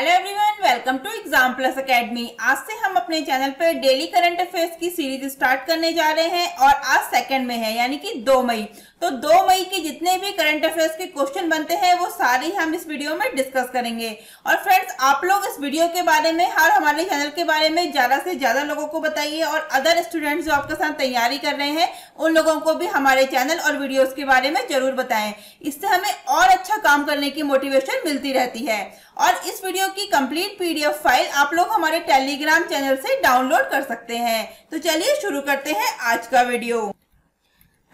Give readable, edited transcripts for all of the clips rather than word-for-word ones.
Hello everyone, welcome to exam plus academy. आज से हम अपने चैनल पर डेली करंट अफेयर्स की सीरीज स्टार्ट करने जा रहे हैं और आज सेकंड में है यानी कि 2 मई। तो 2 मई के जितने भी करंट अफेयर्स के क्वेश्चन बनते हैं वो सारे हम इस वीडियो में डिस्कस करेंगे। और फ्रेंड्स, आप लोग इस वीडियो के बारे में और हमारे चैनल के बारे में ज्यादा से ज्यादा लोगों को बताइए और अदर स्टूडेंट्स जो आपके साथ तैयारी कर रहे हैं उन लोगों को भी हमारे चैनल और वीडियोस के बारे में जरूर बताएं। इससे हमें और अच्छा काम करने की मोटिवेशन मिलती रहती है। और इस वीडियो की कंप्लीट पीडीएफ फाइल आप लोग हमारे टेलीग्राम चैनल से डाउनलोड कर सकते हैं। तो चलिए शुरू करते हैं आज का वीडियो।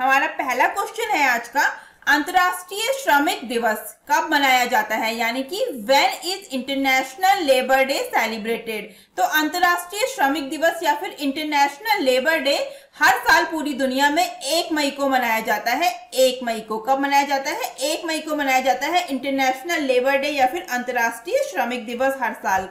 हमारा पहला क्वेश्चन है आज का, अंतर्राष्ट्रीय श्रमिक दिवस कब मनाया जाता है, यानी कि when is international labour day celebrated. तो अंतर्राष्ट्रीय श्रमिक दिवस या फिर इंटरनेशनल लेबर डे हर साल पूरी दुनिया में 1 मई को मनाया जाता है। 1 मई को कब मनाया जाता है? 1 मई को मनाया जाता है इंटरनेशनल लेबर डे या फिर अंतर्राष्ट्रीय श्रमिक दिवस हर साल।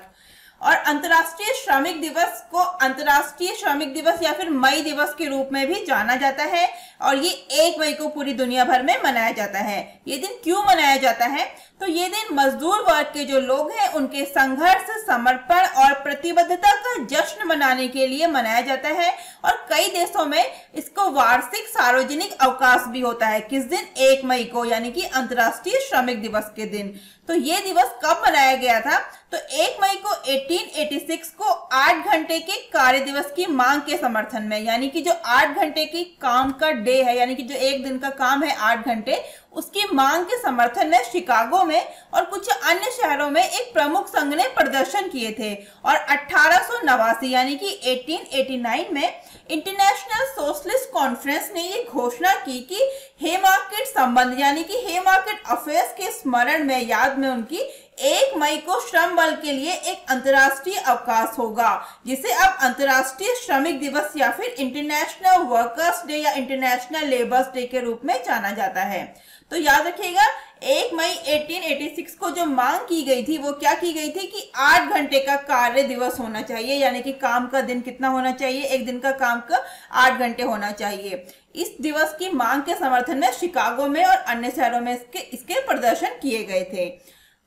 और अंतर्राष्ट्रीय श्रमिक दिवस को अंतर्राष्ट्रीय श्रमिक दिवस या फिर मई दिवस के रूप में भी जाना जाता है और ये 1 मई को पूरी दुनिया भर में मनाया जाता है। ये दिन क्यों मनाया जाता है? तो ये दिन मजदूर वर्ग के जो लोग हैं उनके संघर्ष, समर्पण और प्रतिबद्धता का जश्न मनाने के लिए मनाया जाता है। और कई देशों में इसको वार्षिक सार्वजनिक अवकाश भी होता है। किस दिन? 1 मई को, यानी कि अंतर्राष्ट्रीय श्रमिक दिवस के दिन। तो ये दिवस कब मनाया गया था? तो 1 मई को 1886 को 8 घंटे के कार्य दिवस की मांग के समर्थन में, यानी कि जो 8 घंटे की काम का डे है, यानी कि जो एक दिन का काम है 8 घंटे, उसकी मांग के समर्थन में शिकागो में और कुछ अन्य शहरों में एक प्रमुख संघ ने प्रदर्शन किए थे। और 1889 यानी कि 1889 में इंटरनेशनल सोशलिस्ट कॉन्फ्रेंस ने ये घोषणा की कि हेमार्केट संबंध यानी कि हेमार्केट अफेयर्स के स्मरण में, याद में उनकी 1 मई को श्रम बल के लिए एक अंतर्राष्ट्रीय अवकाश होगा, जिसे अब अंतर्राष्ट्रीय श्रमिक दिवस या फिर इंटरनेशनल वर्कर्स डे या इंटरनेशनल लेबर्स डे के रूप में जाना जाता है। तो याद रखिएगा, 1 मई 1886 को जो मांग की गई थी वो क्या की गई थी कि 8 घंटे का कार्य दिवस होना चाहिए, यानी कि काम का दिन कितना होना चाहिए? एक दिन का काम का 8 घंटे होना चाहिए। इस दिवस की मांग के समर्थन में शिकागो में और अन्य शहरों में इसके प्रदर्शन किए गए थे।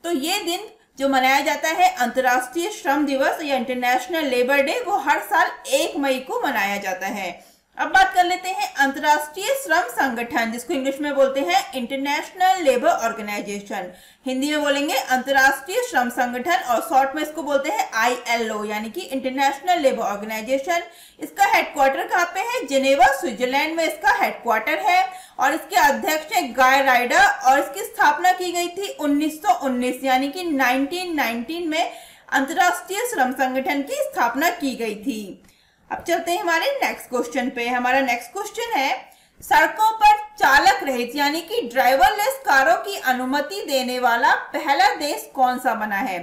तो ये दिन जो मनाया जाता है अंतर्राष्ट्रीय श्रम दिवस या इंटरनेशनल लेबर डे, वो हर साल 1 मई को मनाया जाता है। अब बात कर लेते हैं अंतर्राष्ट्रीय श्रम संगठन, जिसको इंग्लिश में बोलते हैं इंटरनेशनल लेबर ऑर्गेनाइजेशन। हिंदी में बोलेंगे अंतर्राष्ट्रीय श्रम संगठन और शॉर्ट में इसको बोलते हैं ILO यानी कि इंटरनेशनल लेबर ऑर्गेनाइजेशन। इसका हेडक्वार्टर कहाँ पे है? जिनेवा, स्विट्जरलैंड में इसका हेडक्वार्टर है। और इसके अध्यक्ष है गाय राइडर और इसकी स्थापना की गई थी 1919 यानी कि 1919 में अंतर्राष्ट्रीय श्रम संगठन की स्थापना की गई थी। अब चलते हैं हमारे नेक्स्ट क्वेश्चन पे। हमारा नेक्स्ट क्वेश्चन है, सड़कों पर चालक रहित यानी कि ड्राइवरलेस कारों की अनुमति देने वाला पहला देश कौन सा बना है?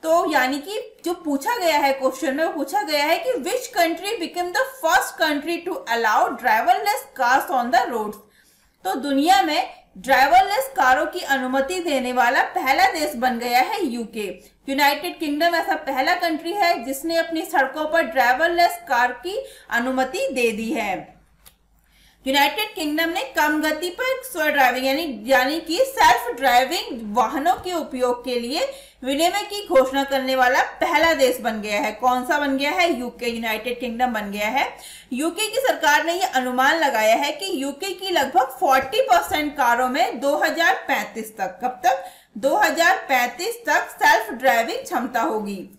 तो यानी कि जो पूछा गया है क्वेश्चन में, वो पूछा गया है कि which country become the first country to allow driverless cars on the roads. तो दुनिया में ड्राइवरलेस कारों की अनुमति देने वाला पहला देश बन गया है यूके। यूनाइटेड किंगडम ऐसा पहला कंट्री है जिसने अपनी सड़कों पर ड्राइवरलेस कार की अनुमति दे दी है। यूनाइटेड किंगडम ने कम गति पर स्व ड्राइविंग यानी कि सेल्फ ड्राइविंग वाहनों के उपयोग के लिए विनियमन की घोषणा करने वाला पहला देश बन गया है। कौन सा बन गया है? यूके, यूनाइटेड किंगडम बन गया है। यूके की सरकार ने यह अनुमान लगाया है कि यूके की लगभग 40% कारों में 2035 तक, कब तक? 2035 तक सेल्फ ड्राइविंग क्षमता होगी।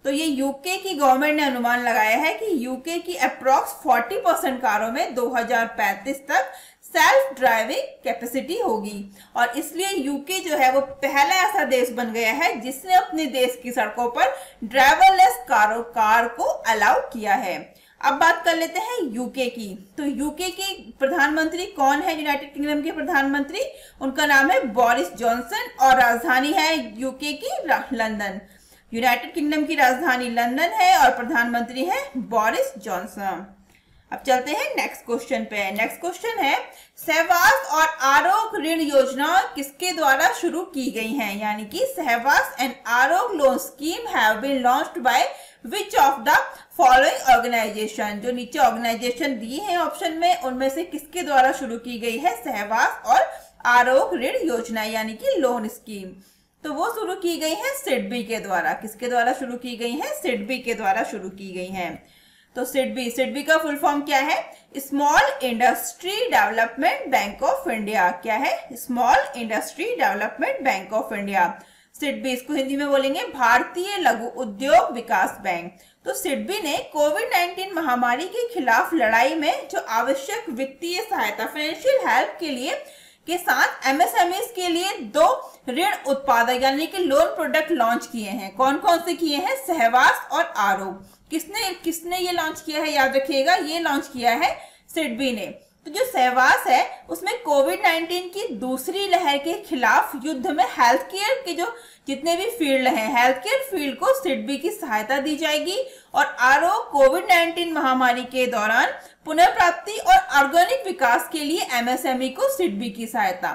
तो ये यूके की गवर्नमेंट ने अनुमान लगाया है कि यूके की अप्रॉक्स 40% कारों में 2035 तक सेल्फ ड्राइविंग कैपेसिटी होगी। और इसलिए यूके जो है वो पहला ऐसा देश बन गया है जिसने अपने देश की सड़कों पर ड्राइवरलेस कार को अलाउ किया है। अब बात कर लेते हैं यूके की। तो यूके के प्रधानमंत्री कौन है? यूनाइटेड किंगडम के प्रधानमंत्री, उनका नाम है बोरिस जॉनसन और राजधानी है यूके की लंदन। यूनाइटेड किंगडम की राजधानी लंदन है और प्रधानमंत्री है बोरिस जॉनसन। अब चलते हैं नेक्स्ट क्वेश्चन पे। नेक्स्ट क्वेश्चन है, सहवास और आरोग्य ऋण योजना किसके द्वारा शुरू की गई हैं? यानी कि Sahavas and Arogya loan scheme have been launched by which of the following organisation. जो नीचे ऑर्गेनाइजेशन दी है ऑप्शन में, उनमें से किसके द्वारा शुरू की गई है सहवास और आरोग्य ऋण योजना यानी कि लोन स्कीम? तो वो शुरू की गई है सिडबी के द्वारा। किसके द्वारा शुरू की गई है? सिडबी के द्वारा शुरू की गई हैं। तो सिडबी का फुल फॉर्म क्या है? Small industry development bank of India. क्या है? Small industry development bank of India. SIDBI, इसको हिंदी में बोलेंगे भारतीय लघु उद्योग विकास बैंक। तो सिडबी ने कोविड-19 महामारी के खिलाफ लड़ाई में जो आवश्यक वित्तीय सहायता, फाइनेंशियल हेल्प के साथ एमएसएमई के लिए 2 ऋण उत्पादक यानी कि लोन प्रोडक्ट लॉन्च किए हैं। कौन कौन से किए हैं? सहवास और आरोग। किसने ये लॉन्च किया है? याद रखिएगा, ये लॉन्च किया है सिडबी ने। तो जो सहवास है उसमें कोविड-19 की दूसरी लहर के खिलाफ युद्ध में हेल्थ केयर के जो जितने भी फील्ड हैं, हेल्थ केयर फील्ड को सिडबी की सहायता दी जाएगी। और आरोग कोविड-19 महामारी के दौरान पुनर्प्राप्ति और ऑर्गेनिक विकास के लिए एमएसएमई को सिडबी की सहायता।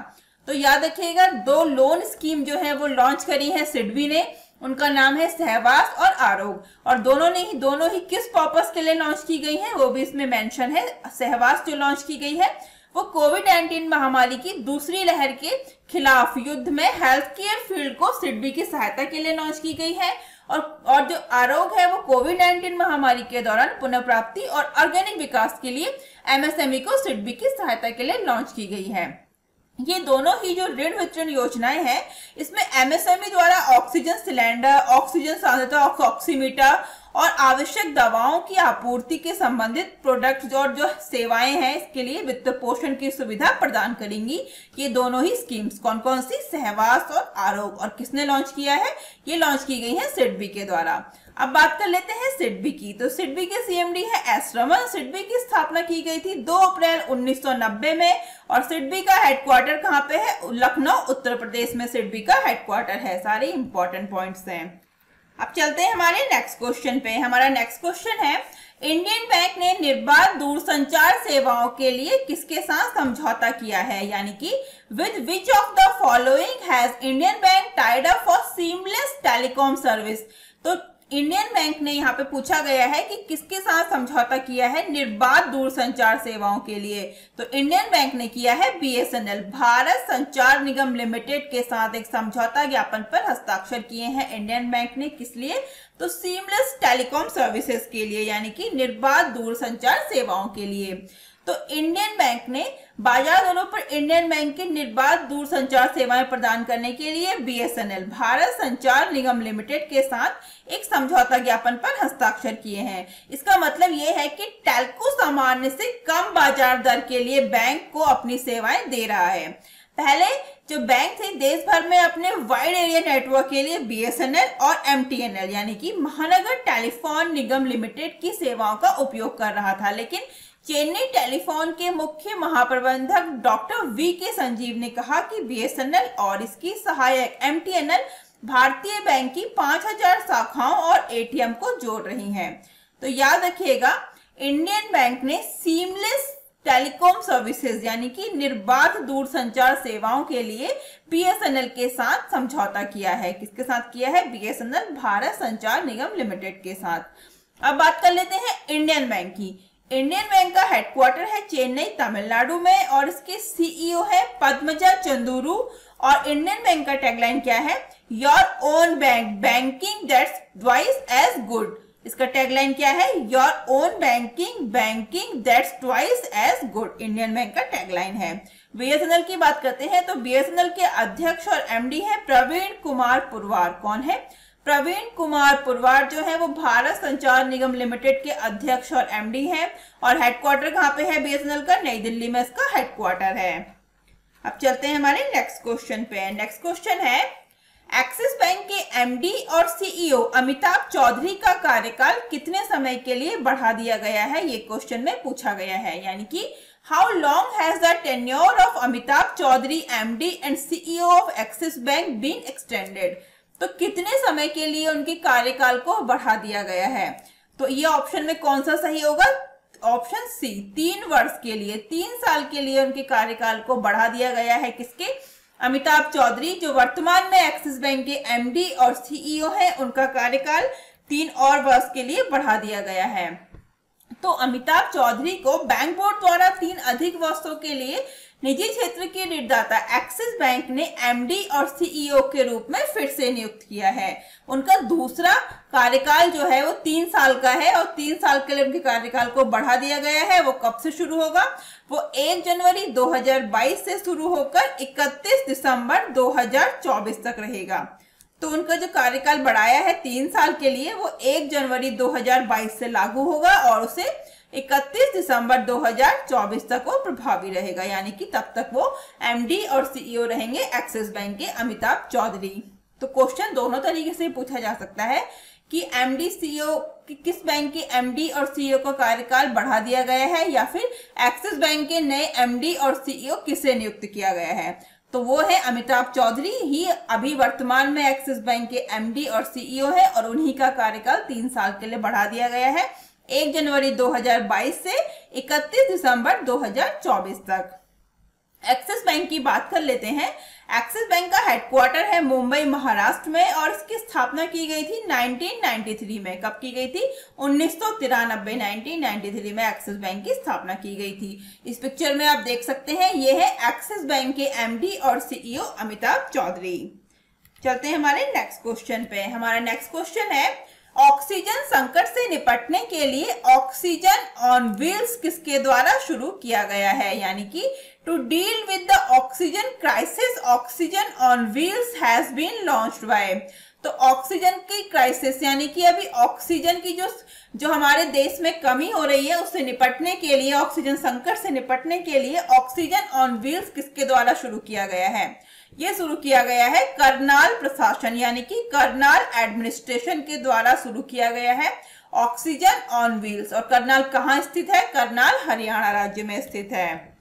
तो याद रखिएगा, 2 लोन स्कीम जो है वो लॉन्च करी है सिडबी ने। उनका नाम है सहवास और आरोग। और दोनों ही किस पर्पस के लिए लॉन्च की गई हैं वो भी इसमें मेंशन है। सहवास जो लॉन्च की गई है वो कोविड-19 महामारी की दूसरी लहर के खिलाफ युद्ध में हेल्थ केयर फील्ड को सिडबी की सहायता के लिए लॉन्च की गई है। और जो आरोग है वो कोविड-19 महामारी के दौरान पुनर्प्राप्ति और ऑर्गेनिक विकास के लिए एमएसएमई को सिडबी की सहायता के लिए लॉन्च की गई है। ये दोनों ही जो ऋण वितरण योजनाएं हैं, इसमें एमएसएमई द्वारा ऑक्सीजन सिलेंडर, ऑक्सीजन सांद्रता, ऑक्सीमीटर और आवश्यक दवाओं की आपूर्ति के संबंधित प्रोडक्ट्स और जो सेवाएं हैं इसके लिए वित्त पोषण की सुविधा प्रदान करेंगी। ये दोनों ही स्कीम्स कौन कौन सी? सहवास और आरोग। और किसने लॉन्च किया है? ये लॉन्च की गई है सिडबी के द्वारा। अब बात कर लेते हैं सिडबी की। तो सिडबी के सीएमडी है एस रमन। सिडबी की स्थापना की गई थी 2 अप्रैल 1990 में। और सिडबी का हेडक्वार्टर कहाँ पे है? लखनऊ, उत्तर प्रदेश में सिडबी का हेडक्वार्टर है। सारे इंपॉर्टेंट पॉइंट्स हैं। अब चलते हैं हमारे नेक्स्ट क्वेश्चन पे। हमारा नेक्स्ट क्वेश्चन है, इंडियन बैंक ने निर्बाध दूरसंचार सेवाओं के लिए किसके साथ समझौता किया है? यानी कि with which of the following has Indian bank tied up for seamless telecom service. तो इंडियन बैंक ने यहाँ पे पूछा गया है कि किसके साथ समझौता किया है निर्बाध दूरसंचार सेवाओं के लिए। तो इंडियन बैंक ने किया है बीएसएनएल, भारत संचार निगम लिमिटेड के साथ एक समझौता ज्ञापन पर हस्ताक्षर किए हैं इंडियन बैंक ने। किस लिए? तो सीमलेस टेलीकॉम सर्विसेज के लिए, यानी कि निर्बाध दूरसंचार सेवाओं के लिए। तो इंडियन बैंक ने बाजार दरों पर इंडियन बैंक के निर्बाध दूरसंचार सेवाएं प्रदान करने के लिए बीएसएनएल, भारत संचार निगम लिमिटेड के साथ एक समझौता ज्ञापन पर हस्ताक्षर किए हैं। इसका मतलब यह है कि टेल्को सामान्य से कम बाजार दर के लिए बैंक को अपनी सेवाएं दे रहा है। पहले जो बैंक थे देश भर में अपने वाइड एरिया नेटवर्क के लिए बीएसएनएल और एमटीएनएल यानी कि महानगर टेलीफोन निगम लिमिटेड की सेवाओं का उपयोग कर रहा था। लेकिन चेन्नई टेलीफोन के मुख्य महाप्रबंधक डॉक्टर वी के संजीव ने कहा कि बीएसएनएल और इसकी सहायक एमटीएनएल भारतीय बैंक की 5000 शाखाओं और एटीएम को जोड़ रही हैं। तो याद रखिएगा, इंडियन बैंक ने सीमलेस टेलीकॉम सर्विसेज यानी कि निर्बाध दूरसंचार सेवाओं के लिए बीएसएनएल के साथ समझौता किया है। किसके साथ किया है? बीएसएनएल, भारत संचार निगम लिमिटेड के साथ। अब बात कर लेते हैं इंडियन बैंक की। इंडियन बैंक का हेडक्वार्टर है चेन्नई, तमिलनाडु में और इसके सीईओ है पद्मजा चंदुरू। और इंडियन बैंक का टैगलाइन क्या है? Your own bank, banking that's twice as good. इसका टैगलाइन क्या है? Your own banking, banking that's twice as good. Indian bank का टैगलाइन है। बीएसएनएल की बात करते हैं तो बीएसएनएल के अध्यक्ष और एमडी है प्रवीण कुमार पुरवार। कौन है? प्रवीण कुमार पुरवार जो है वो भारत संचार निगम लिमिटेड के अध्यक्ष और एमडी हैं। और हेडक्वार्टर कहाँ पे है बीएसएनएल का? नई दिल्ली में इसका हेडक्वार्टर है। अब चलते हैं हमारे नेक्स्ट क्वेश्चन पे। नेक्स्ट क्वेश्चन है, एक्सिस बैंक के एमडी और सीईओ अमिताभ चौधरी का कार्यकाल कितने समय के लिए बढ़ा दिया गया है? ये क्वेश्चन में पूछा गया है। यानी कि how long has the tenure of Amitabh Chaudhary MD and CEO of Axis bank been extended. तो कितने समय के लिए उनके कार्यकाल को बढ़ा दिया गया है? तो ये ऑप्शन में कौन सा सही होगा? ऑप्शन सी, 3 वर्ष के लिए, 3 साल के लिए उनके कार्यकाल को बढ़ा दिया गया है। किसके? अमिताभ चौधरी जो वर्तमान में एक्सिस बैंक के एमडी और सीईओ हैं, उनका कार्यकाल 3 और वर्ष के लिए बढ़ा दिया गया है। तो अमिताभ चौधरी को बैंक बोर्ड द्वारा 3 अधिक वर्षों के लिए निजी क्षेत्र के ऋणदाता एक्सिस बैंक ने एमडी और सीईओ के रूप में फिर से नियुक्त किया है। उनका दूसरा कार्यकाल जो है वो 3 साल का है और 3 साल के लिए उनके कार्यकाल को बढ़ा दिया गया है। वो कब से शुरू होगा? वो 1 जनवरी 2022 से शुरू होकर 31 दिसंबर 2024 तक रहेगा। तो उनका जो कार्यकाल बढ़ाया है 3 साल के लिए वो 1 जनवरी 2022 से लागू होगा और उसे 31 दिसंबर 2024 तक वो प्रभावी रहेगा, यानी कि तब तक वो एमडी और सीईओ रहेंगे एक्सिस बैंक के अमिताभ चौधरी। तो क्वेश्चन दोनों तरीके से पूछा जा सकता है कि एमडी सीईओ किस बैंक के एमडी और सीईओ का कार्यकाल बढ़ा दिया गया है या फिर एक्सिस बैंक के नए एमडी और सीईओ किसे नियुक्त किया गया है। तो वो है अमिताभ चौधरी ही अभी वर्तमान में एक्सिस बैंक के एमडी और सीईओ है और उन्हीं का कार्यकाल 3 साल के लिए बढ़ा दिया गया है 1 जनवरी 2022 से 31 दिसंबर 2024 तक। एक्सिस बैंक की बात कर लेते हैं। एक्सिस बैंक का हेडक्वार्टर है मुंबई महाराष्ट्र में और इसकी स्थापना की गई थी 1993 में। कब की गई थी? 1993 में एक्सिस बैंक की स्थापना की गई थी। इस पिक्चर में आप देख सकते हैं ये है एक्सिस बैंक के एमडी और सीईओ अमिताभ चौधरी। चलते हैं हमारे नेक्स्ट क्वेश्चन पे। हमारा नेक्स्ट क्वेश्चन है ऑक्सीजन संकट से निपटने के लिए ऑक्सीजन ऑन व्हील्स किसके द्वारा शुरू किया गया है, यानी कि to deal with the oxygen crisis oxygen on wheels has been launched by. तो ऑक्सीजन की क्राइसिस यानी कि अभी ऑक्सीजन की जो हमारे देश में कमी हो रही है उससे निपटने के लिए, ऑक्सीजन संकट से निपटने के लिए ऑक्सीजन ऑन व्हील्स किसके द्वारा शुरू किया गया है? ये शुरू किया गया है करनाल प्रशासन यानी कि करनाल एडमिनिस्ट्रेशन के द्वारा शुरू किया गया है ऑक्सीजन ऑन व्हील्स। और करनाल कहाँ स्थित है? करनाल हरियाणा राज्य में स्थित है।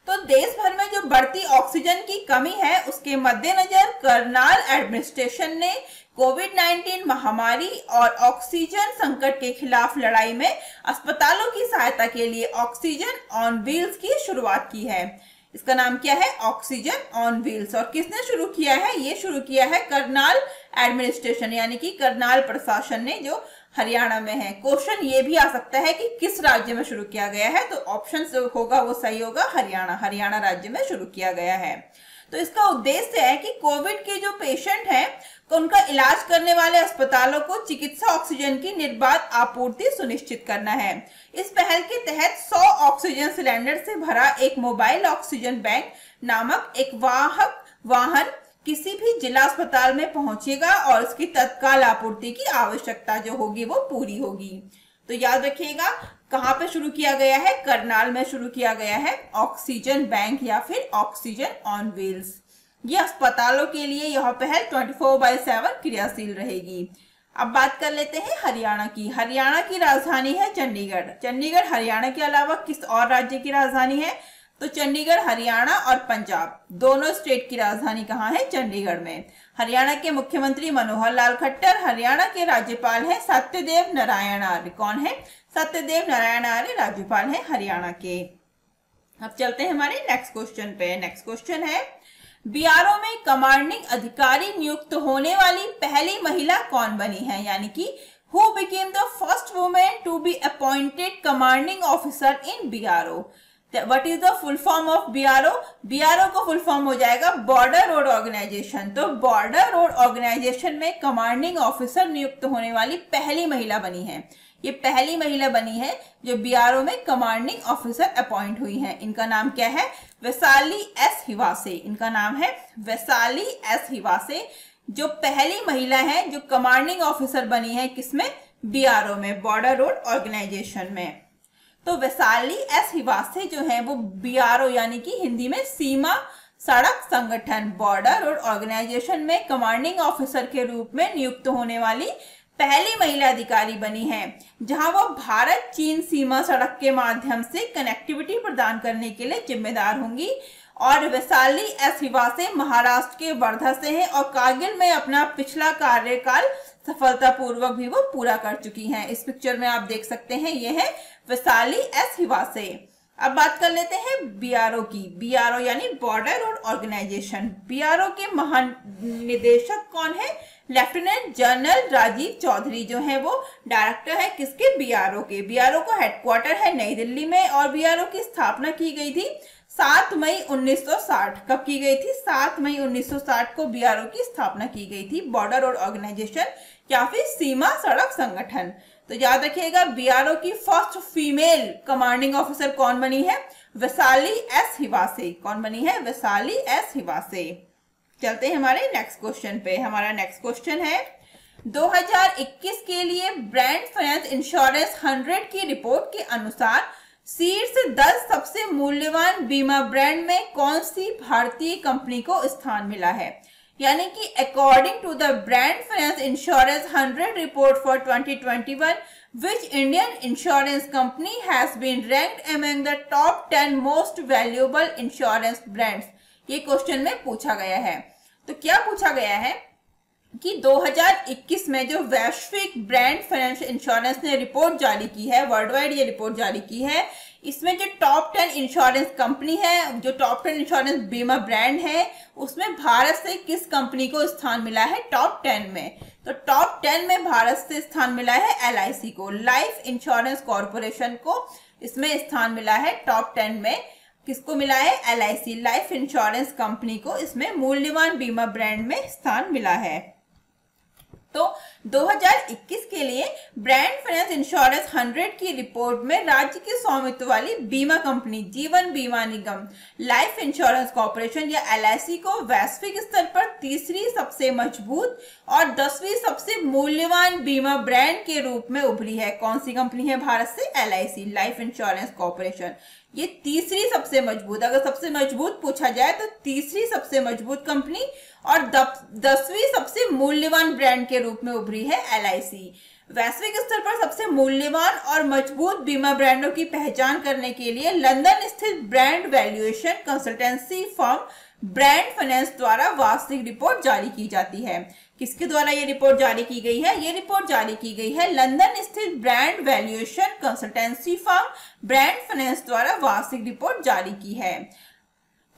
तो देश भर में जो बढ़ती ऑक्सीजन की कमी है उसके मद्देनजर करनाल एडमिनिस्ट्रेशन ने कोविड-19 महामारी और ऑक्सीजन संकट के खिलाफ लड़ाई में अस्पतालों की सहायता के लिए ऑक्सीजन ऑन व्हील्स की शुरुआत की है। इसका नाम क्या है? Oxygen on wheels. और किसने शुरू किया है? ये शुरू किया है करनाल एडमिनिस्ट्रेशन यानी कि करनाल प्रशासन ने, जो हरियाणा में है। क्वेश्चन ये भी आ सकता है कि किस राज्य में शुरू किया गया है, तो ऑप्शन जो होगा वो सही होगा हरियाणा। हरियाणा राज्य में शुरू किया गया है। तो इसका उद्देश्य है कि कोविड के जो पेशेंट हैं तो उनका इलाज करने वाले अस्पतालों को चिकित्सा ऑक्सीजन की निर्बाध आपूर्ति सुनिश्चित करना है। इस पहल के तहत 100 ऑक्सीजन सिलेंडर से भरा एक मोबाइल ऑक्सीजन बैंक नामक एक वाहन किसी भी जिला अस्पताल में पहुंचेगा और उसकी तत्काल आपूर्ति की आवश्यकता जो होगी वो पूरी होगी। तो याद रखिएगा कहाँ पे शुरू किया गया है? करनाल में शुरू किया गया है ऑक्सीजन बैंक या फिर ऑक्सीजन ऑन व्हील्स। ये अस्पतालों के लिए यह पहल 24/7 क्रियाशील रहेगी। अब बात कर लेते हैं हरियाणा की। हरियाणा की राजधानी है चंडीगढ़। चंडीगढ़ हरियाणा के अलावा किस और राज्य की राजधानी है? तो चंडीगढ़ हरियाणा और पंजाब दोनों स्टेट की राजधानी कहाँ है? चंडीगढ़ में। हरियाणा के मुख्यमंत्री मनोहर लाल खट्टर, हरियाणा के राज्यपाल हैं सत्यदेव नारायण आर्य। कौन है? सत्यदेव नारायण आर्य राज्यपाल हैं हरियाणा के। अब चलते हैं हमारे नेक्स्ट क्वेश्चन पे। नेक्स्ट क्वेश्चन है बीआरओ में कमांडिंग अधिकारी नियुक्त होने वाली पहली महिला कौन बनी है, यानी कि who became the first women to be appointed commanding officer in BRO. What is the full form of BRO? BRO का फुल फॉर्म हो जाएगा बॉर्डर रोड ऑर्गेनाइजेशन। तो बॉर्डर रोड ऑर्गेनाइजेशन में कमांडिंग ऑफिसर नियुक्त होने वाली पहली महिला बनी है। ये पहली महिला बनी है जो बीआरओ में कमांडिंग ऑफिसर अपॉइंट हुई है। इनका नाम क्या है? वैशाली एस हिवासे। इनका नाम है वैशाली एस हिवासे, जो पहली महिला है जो कमांडिंग ऑफिसर बनी है किसमें? बीआरओ में, बॉर्डर रोड ऑर्गेनाइजेशन में। तो वैशाली एस हिवासे जो है वो बीआरओ यानी कि हिंदी में सीमा सड़क संगठन बॉर्डर रोड ऑर्गेनाइजेशन में कमांडिंग ऑफिसर के रूप में नियुक्त होने वाली पहली महिला अधिकारी बनी है, जहां वो भारत चीन सीमा सड़क के माध्यम से कनेक्टिविटी प्रदान करने के लिए जिम्मेदार होंगी। और वैशाली एस हिवासे महाराष्ट्र के वर्धा से हैं और कारगिल में अपना पिछला कार्यकाल सफलतापूर्वक भी वो पूरा कर चुकी हैं। इस पिक्चर में आप देख सकते हैं ये है वैशाली एस हिवासे। अब बात कर लेते हैं बीआरओ की। बीआरओ यानी बॉर्डर रोड ऑर्गेनाइजेशन। बीआरओ के महानिदेशक कौन है? लेफ्टिनेंट जनरल राजीव चौधरी जो है वो डायरेक्टर है किसके? बीआरओ के। बीआरओ का हेडक्वार्टर है नई दिल्ली में और बीआरओ की स्थापना की गई थी 7 मई 1960। कब की गई थी? 7 मई 1960 को बीआरओ की स्थापना की गई थी। बॉर्डर रोड ऑर्गेनाइजेशन या फिर सीमा सड़क संगठन। तो याद रखिएगा बीआरओ की फर्स्ट फीमेल कमांडिंग ऑफिसर कौन बनी है? वैशाली एस हिवासे। कौन बनी है? वैशाली एस हिवासे। चलते हैं हमारे नेक्स्ट क्वेश्चन पे। हमारा नेक्स्ट क्वेश्चन है 2021 के लिए ब्रांड फाइनेंस इंश्योरेंस 100 की रिपोर्ट के अनुसार शीर्ष 10 सबसे मूल्यवान बीमा ब्रांड में कौन सी भारतीय कंपनी को स्थान मिला है? यानी कि according to the brand finance insurance 100 report for 2021, which Indian insurance company has been ranked among the top 10 most valuable insurance brands? ये क्वेश्चन में पूछा गया है। तो क्या पूछा गया है कि 2021 में जो वैश्विक ब्रांड फाइनेंशियल इंश्योरेंस ने रिपोर्ट जारी की है, वर्ल्ड वाइड ये रिपोर्ट जारी की है, इसमें जो टॉप 10 इंश्योरेंस कंपनी है, जो टॉप 10 इंश्योरेंस बीमा ब्रांड है, उसमें भारत से किस कंपनी को स्थान मिला है टॉप 10 में? तो टॉप 10 में भारत से स्थान मिला है एलआईसी को, लाइफ इंश्योरेंस कॉर्पोरेशन को इसमें स्थान मिला है टॉप 10 में। किसको मिला है? एलआईसी, लाइफ इंश्योरेंस कंपनी को इसमें मूल्यवान बीमा ब्रांड में स्थान मिला है। तो 2021 के लिए ब्रांड फाइनेंस इंश्योरेंस 100 की रिपोर्ट में राज्य के स्वामित्व वाली बीमा कंपनी जीवन बीमा निगम, लाइफ इंश्योरेंस कॉर्पोरेशन या एलआईसी को वैश्विक स्तर पर तीसरी सबसे मजबूत और 10वीं सबसे मूल्यवान बीमा ब्रांड के रूप में उभरी है। कौन सी कंपनी है भारत से? LIC, life insurance corporation. ये तीसरी सबसे मजबूत, अगर सबसे मजबूत पूछा जाए तो तीसरी सबसे मजबूत कंपनी और 10वीं सबसे मूल्यवान ब्रांड के रूप में उभरी है एलआईसी। वैश्विक स्तर पर सबसे मूल्यवान और मजबूत बीमा ब्रांडों की पहचान करने के लिए लंदन स्थित brand valuation consultancy firm brand finance द्वारा वार्षिक रिपोर्ट जारी की जाती है। किसके द्वारा ये रिपोर्ट जारी की गई है? ये रिपोर्ट जारी की गई है लंदन स्थित brand valuation consultancy firm brand finance द्वारा वार्षिक रिपोर्ट जारी की है।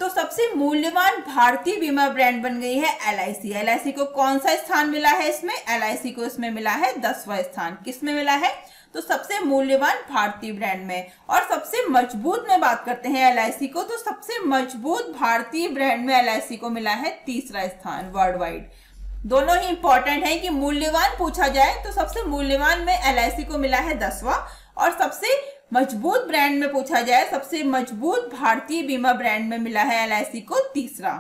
तो सबसे मूल्यवान भारतीय बीमा ब्रांड बन गई है एलआईसी। एलआईसी को कौन सा स्थान मिला है इसमें? एलआईसी को इसमें मिला है 10वां स्थान। किसमें मिला है? तो सबसे मूल्यवान भारतीय ब्रांड में। और सबसे मजबूत में बात करते हैं एलआईसी को, तो सबसे मजबूत भारतीय ब्रांड में एलआईसी को मिला है 3रा स्थान वर्ल्ड वाइड। दोनों ही इंपॉर्टेंट है कि मूल्यवान पूछा जाए तो सबसे मूल्यवान में एलआईसी को मिला है 10वां और सबसे मजबूत ब्रांड में पूछा जाए सबसे मजबूत भारतीय बीमा ब्रांड में मिला है एलआईसी को 3रा।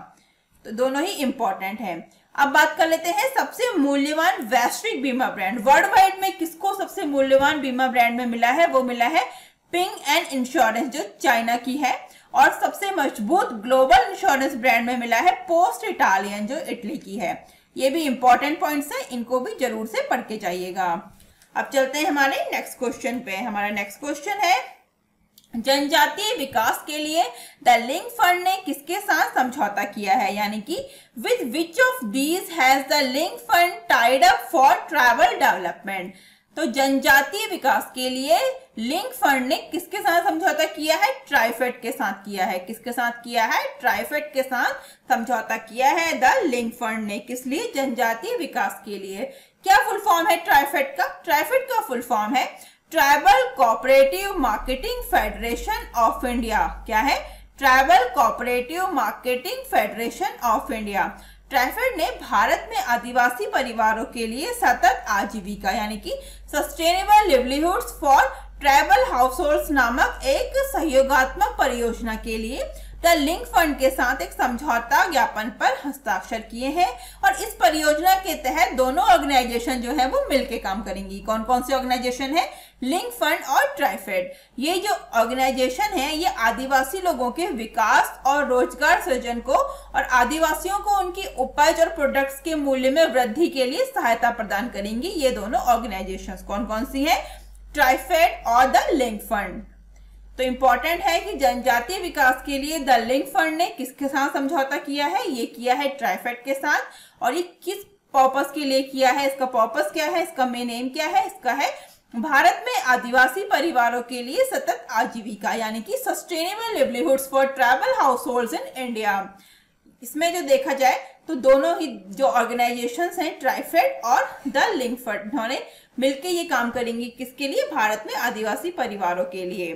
तो दोनों ही इंपॉर्टेंट है। अब बात कर लेते हैं सबसे मूल्यवान वैश्विक बीमा ब्रांड। वर्ल्ड वाइड में किसको सबसे मूल्यवान बीमा ब्रांड में मिला है? वो मिला है पिंग एंड इंश्योरेंस जो चाइना की है। और सबसे मजबूत ग्लोबल इंश्योरेंस ब्रांड में मिला है पोस्ट इटालियन जो इटली की है। ये भी इंपॉर्टेंट पॉइंट्स है, इनको भी जरूर से पढ़ के जाइएगा। अब चलते हैं हमारे नेक्स्ट क्वेश्चन पे। हमारा नेक्स्ट क्वेश्चन है जनजातीय विकास के लिए द लिंक फंड ने किसके साथ समझौता किया है? यानी कि with which of these has the link fund tied up for tribal development? तो जनजातीय विकास के लिए लिंक फंड ने किसके साथ समझौता किया है? ट्राइफेड के साथ किया है। किसके साथ किया है? ट्राइफेड के साथ समझौता किया है द लिंक फंड ने। किस लिए? जनजातीय विकास के लिए। क्या फुल फॉर्म है ट्राइफेड का? ट्राइफेड का फुल फॉर्म है tribal cooperative marketing federation of India. क्या है? Tribal cooperative marketing federation of India. TRIFED ने भारत में आदिवासी परिवारों के लिए सतत आजीविका यानी कि sustainable livelihoods for tribal households नामक एक सहयोगात्मक परियोजना के लिए द लिंक फंड के साथ एक समझौता ज्ञापन पर हस्ताक्षर किए हैं। और इस परियोजना के तहत दोनों ऑर्गेनाइजेशन जो है वो मिलकर काम करेंगी। कौन कौन सी ऑर्गेनाइजेशन है? लिंक फंड और ट्राइफेड। ये जो ऑर्गेनाइजेशन है ये आदिवासी लोगों के विकास और रोजगार सृजन को और आदिवासियों को उनकी उपज और प्रोडक्ट्स के मूल्य में वृद्धि के लिए सहायता प्रदान करेंगी। ये दोनों ऑर्गेनाइजेशंस कौन कौन सी हैं? ट्राइफेड और द लिंक फंड। तो इंपॉर्टेंट है कि जनजातीय विकास के लिए द लिंक फंड ने किसके साथ समझौता किया है? ये किया है ट्राइफेड के साथ। और ये किस पर्पस के लिए किया है? इसका पर्पस क्या है? इसका मेन एम क्या है? इसका है भारत में आदिवासी परिवारों के लिए सतत आजीविका यानी कि sustainable livelihoods for tribal households in India. इसमें जो देखा जाए तो दोनों ही जो ऑर्गेनाइजेशंस हैं, ट्राइफेड और द लिंकफेड, उन्होंने मिलकर ये काम करेंगी किसके लिए? भारत में आदिवासी परिवारों के लिए।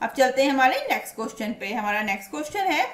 अब चलते हैं हमारे नेक्स्ट क्वेश्चन पे। हमारा नेक्स्ट क्वेश्चन है,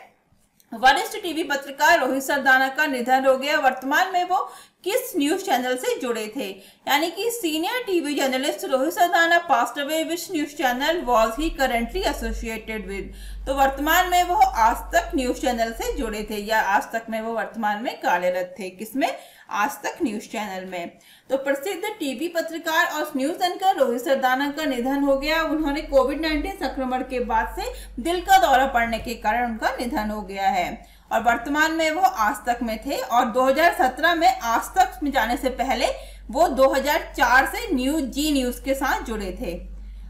वरिष्ठ टीवी पत्रकार रोहित सरदाना का निधन हो गया, वर्तमान में वो किस न्यूज चैनल से जुड़े थे? यानी कि senior TV journalist Rohit Sardana passed away, which news channel was he currently associated with? तो वर्तमान में वो आज तक न्यूज चैनल से जुड़े थे, या आज तक में वो वर्तमान में कार्यरत थे। किसमें? आज तक न्यूज चैनल में। तो प्रसिद्ध टीवी पत्रकार और न्यूज एंकर रोहित सरदाना का निधन हो गया। उन्होंने कोविड-19 संक्रमण के बाद से दिल का दौरा पड़ने के कारण उनका निधन हो गया है, और वर्तमान में वो आज तक में थे। और 2017 में आज तक में जाने से पहले वो 2004 से जी न्यूज के साथ जुड़े थे।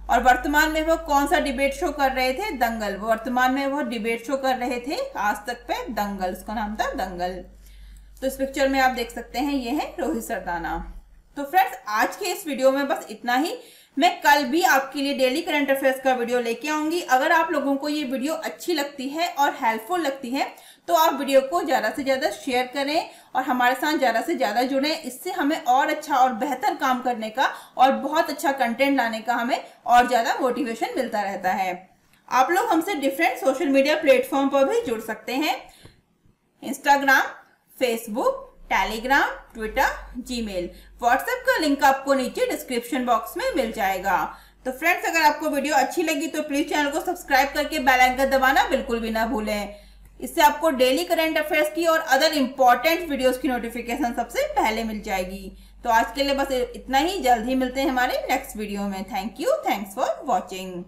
और वर्तमान में वो कौन सा डिबेट शो कर रहे थे? दंगल। वर्तमान में वो डिबेट शो कर रहे थे आज तक पे दंगल, उसका नाम था दंगल। तो इस पिक्चर में आप देख सकते हैं ये है रोहित सरदाना। तो फ्रेंड्स, आज के इस वीडियो में बस इतना ही। मैं कल भी आपके लिए डेली करंट अफेयर्स का वीडियो लेके आऊंगी। अगर आप लोगों को ये वीडियो अच्छी लगती है और हेल्पफुल लगती है तो आप वीडियो को ज़्यादा से ज़्यादा शेयर करें और हमारे साथ ज़्यादा से ज़्यादा जुड़ें। इससे हमें और अच्छा और बेहतर काम करने का और बहुत अच्छा कंटेंट लाने का हमें और ज़्यादा मोटिवेशन मिलता रहता है। आप लोग हमसे डिफरेंट सोशल मीडिया प्लेटफॉर्म पर भी जुड़ सकते हैं, Instagram, Facebook, Telegram, Twitter, Gmail. WhatsApp का लिंक आपको नीचे डिस्क्रिप्शन बॉक्स में मिल जाएगा। तो फ्रेंड्स, अगर आपको वीडियो अच्छी लगी तो प्लीज चैनल को सब्सक्राइब करके बेल आइकन दबाना बिल्कुल भी ना भूलें। इससे आपको डेली करंट अफेयर्स की और अदर इंपॉर्टेंट वीडियोस की नोटिफिकेशन सबसे पहले मिल जाएगी। तो आज के लिए बस इतना ही। जल्द ही मिलते हैं हमारे नेक्स्ट वीडियो में। Thank you, thanks for watching.